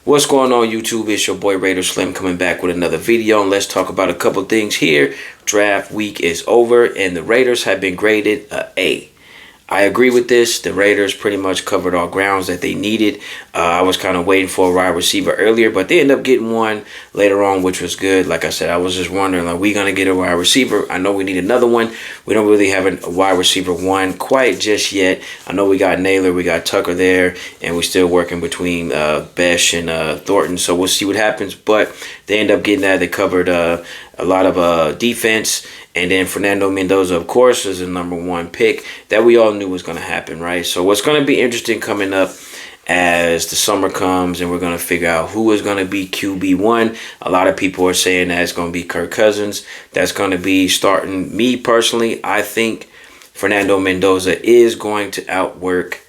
What's going on, YouTube? It's your boy Raider Slim coming back with another video, and let's talk about a couple things here. Draft week is over and the Raiders have been graded a A. I agree with this. The Raiders pretty much covered all grounds that they needed. I was kind of waiting for a wide receiver earlier, but they ended up getting one later on, which was good. Like I said, I was just wondering, are we going to get a wide receiver? I know we need another one. We don't really have a wide receiver one quite just yet. I know we got Naylor, we got Tucker there, and we're still working between Besh and Thornton, so we'll see what happens. But they end up getting that. They covered a lot of defense. And then Fernando Mendoza, of course, is the #1 pick that we all knew was going to happen, right? So what's going to be interesting coming up as the summer comes and we're going to figure out who is going to be QB1. A lot of people are saying that it's going to be Kirk Cousins. That's going to be starting. Me personally, I think Fernando Mendoza is going to outwork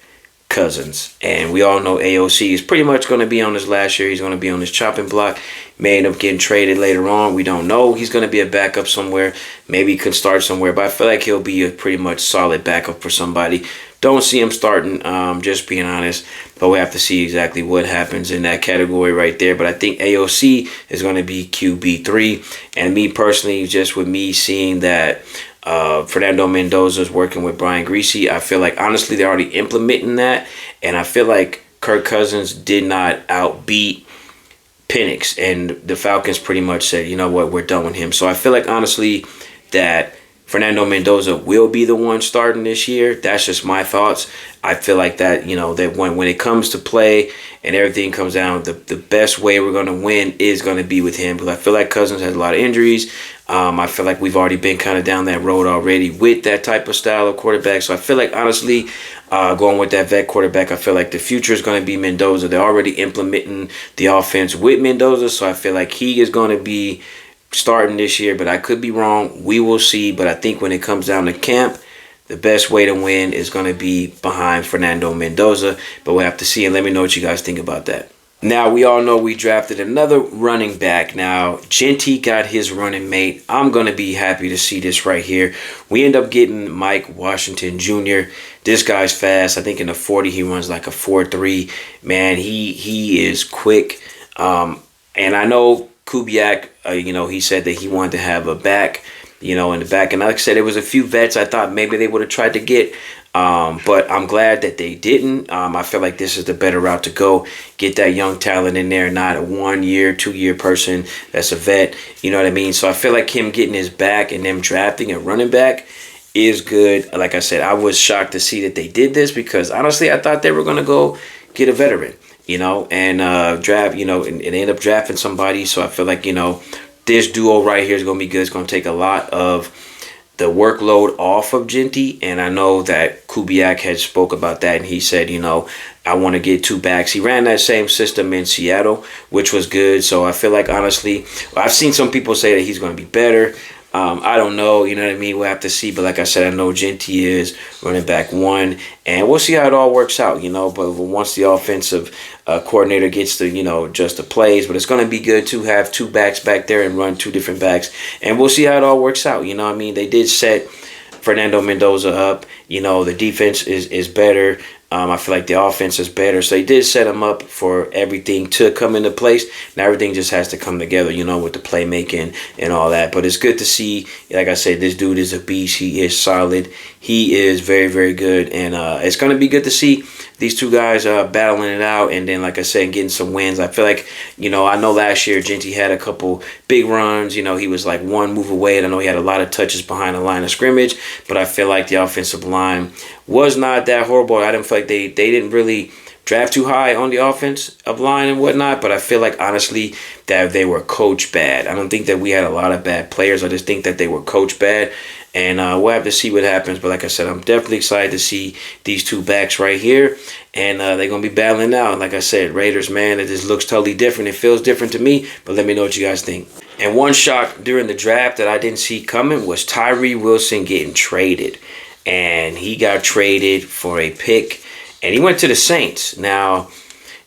Cousins. And we all know AOC is pretty much going to be on his last year. He's going to be on his chopping block. May end up getting traded later on. We don't know. He's going to be a backup somewhere. Maybe he could start somewhere. But I feel like he'll be a pretty much solid backup for somebody. Don't see him starting, just being honest. But we have to see exactly what happens in that category right there. But I think AOC is going to be QB3. And me personally, just with me seeing that Fernando Mendoza is working with Brian Greasy, I feel like, honestly, they're already implementing that. And I feel like Kirk Cousins did not outbeat Penix, and the Falcons pretty much said, you know what, we're done with him. So I feel like, honestly, that Fernando Mendoza will be the one starting this year. That's just my thoughts. I feel like that, you know, that when it comes to play and everything comes down, the best way we're going to win is going to be with him. Because I feel like Cousins has a lot of injuries. I feel like we've already been kind of down that road already with that type of style of quarterback. So I feel like, honestly, going with that vet quarterback, I feel like the future is going to be Mendoza. They're already implementing the offense with Mendoza. So I feel like he is going to be starting this year, but I could be wrong. We will see. But I think when it comes down to camp, the best way to win is going to be behind Fernando Mendoza. But we'll have to see, and let me know what you guys think about that. Now, we all know we drafted another running back. Now, Jeanty got his running mate. I'm going to be happy to see this right here. We end up getting Mike Washington Jr. This guy's fast. I think in the 40, he runs like a 4.3. Man, he is quick. And I know Kubiak, he said that he wanted to have a back, in the back. And like I said, there was a few vets I thought maybe they would have tried to get. But I'm glad that they didn't. I feel like this is the better route to go. Get that young talent in there, not a 1 year, 2 year person that's a vet. You know what I mean? So I feel like him getting his back and them drafting a running back is good. Like I said, I was shocked to see that they did this because honestly, I thought they were going to go get a veteran, and draft, and end up drafting somebody. So I feel like, this duo right here is going to be good. It's going to take a lot of the workload off of Jeanty, and I know that Kubiak had spoke about that, and he said, I want to get 2 backs. He ran that same system in Seattle, which was good. So I feel like, honestly, I've seen some people say that he's going to be better. I don't know, you know what I mean? We'll have to see. But like I said, I know Jeanty is running back 1, and we'll see how it all works out, But once the offensive coordinator gets to, just the plays. But it's going to be good to have 2 backs back there and run 2 different backs. And we'll see how it all works out, what I mean? They did set Fernando Mendoza up. The defense is better. I feel like the offense is better. So they did set him up for everything to come into place. Now everything just has to come together, with the playmaking and all that. But it's good to see, like I said, this dude is a beast. He is solid. He is very, very good. And it's going to be good to see these 2 guys battling it out. And then, like I said, getting some wins. I feel like, I know last year Jeanty had a couple big runs. He was like 1 move away. And I know he had a lot of touches behind the line of scrimmage. But I feel like the offensive line was not that horrible. I didn't feel like they didn't really draft too high on the offensive line and whatnot, but I feel like, honestly, that they were coached bad. I don't think that we had a lot of bad players. I just think that they were coached bad, and we'll have to see what happens. But like I said, I'm definitely excited to see these 2 backs right here, and they're going to be battling out. Like I said, Raiders, man, it just looks totally different. It feels different to me, but let me know what you guys think. And one shock during the draft that I didn't see coming was Tyree Wilson getting traded. And he got traded for a pick, and he went to the Saints. Now,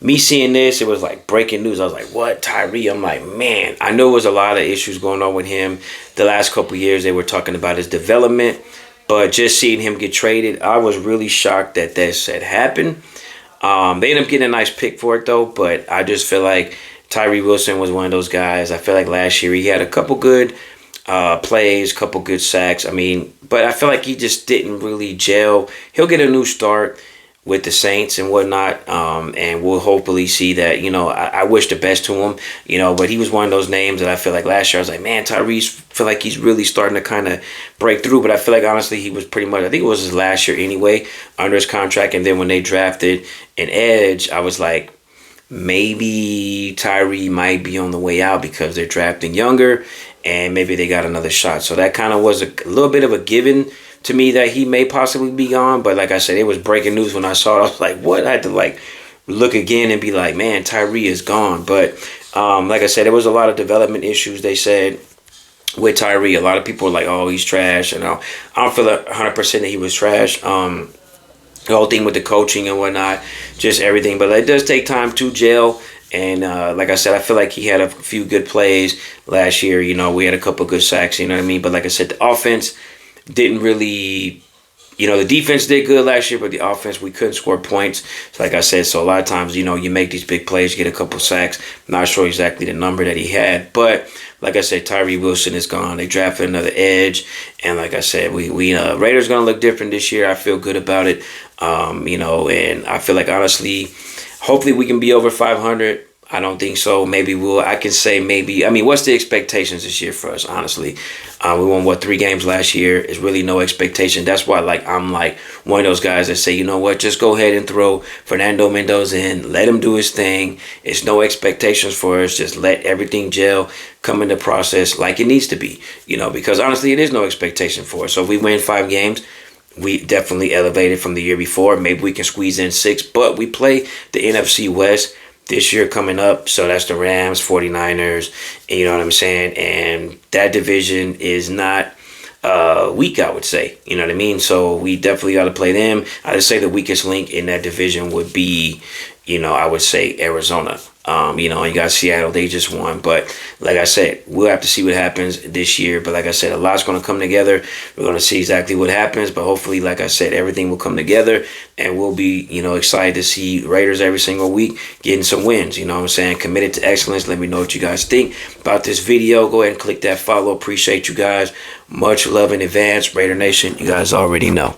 me seeing this, it was like breaking news. I was like, what, Tyree? I'm like, man, I know there was a lot of issues going on with him. The last couple of years, they were talking about his development, but just seeing him get traded, I was really shocked that this had happened. They ended up getting a nice pick for it though, but I just feel like Tyree Wilson was one of those guys. I feel like last year he had a couple good plays, couple good sacks. I mean, but I feel like he just didn't really gel. He'll get a new start with the Saints and whatnot, and we'll hopefully see that. I wish the best to him. But he was one of those names that I feel like last year I was like, man, Tyrese feel like he's really starting to kind of break through. But I feel like honestly he was pretty much, I think it was his last year anyway under his contract. And then when they drafted an edge, I was like, maybe Tyree might be on the way out because they're drafting younger and maybe they got another shot. So that kind of was a little bit of a given to me that he may possibly be gone. But like I said, it was breaking news when I saw it. I was like, what? I had to like look again and be like, man, Tyree is gone. But like I said, there was a lot of development issues, they said, with Tyree. A lot of people were like, oh, he's trash. And I don't feel 100% that he was trash. The whole thing with the coaching and whatnot, just everything. But it does take time to gel. And like I said, I feel like he had a few good plays last year. We had a couple good sacks, you know what I mean? But like I said, the offense didn't really, the defense did good last year, but the offense, we couldn't score points. So like I said, so a lot of times, you make these big plays, you get a couple sacks. Not sure exactly the number that he had. But like I said, Tyree Wilson is gone. They drafted another edge. And like I said, we Raiders going to look different this year. I feel good about it. And I feel like, honestly, hopefully we can be over 500. I don't think so. Maybe I can say maybe. I mean, what's the expectations this year for us, honestly? We won, 3 games last year. It's really no expectation. That's why, I'm one of those guys that say, you know what, just go ahead and throw Fernando Mendoza in. Let him do his thing. It's no expectations for us. Just let everything gel, come in the process like it needs to be, because honestly, it is no expectation for us. So if we win 5 games, we definitely elevated from the year before. Maybe we can squeeze in 6, but we play the NFC West this year coming up. So that's the Rams, 49ers, and you know what I'm saying? And that division is not weak, I would say. You know what I mean? So we definitely got to play them. I would say the weakest link in that division would be, I would say Arizona. You got Seattle, they just won. But like I said, we'll have to see what happens this year. But like I said, a lot's going to come together. We're going to see exactly what happens. But hopefully, like I said, everything will come together. And we'll be, excited to see Raiders every single week getting some wins. You know what I'm saying? Committed to excellence. Let me know what you guys think about this video. Go ahead and click that follow. Appreciate you guys. Much love in advance. Raider Nation, you guys already know.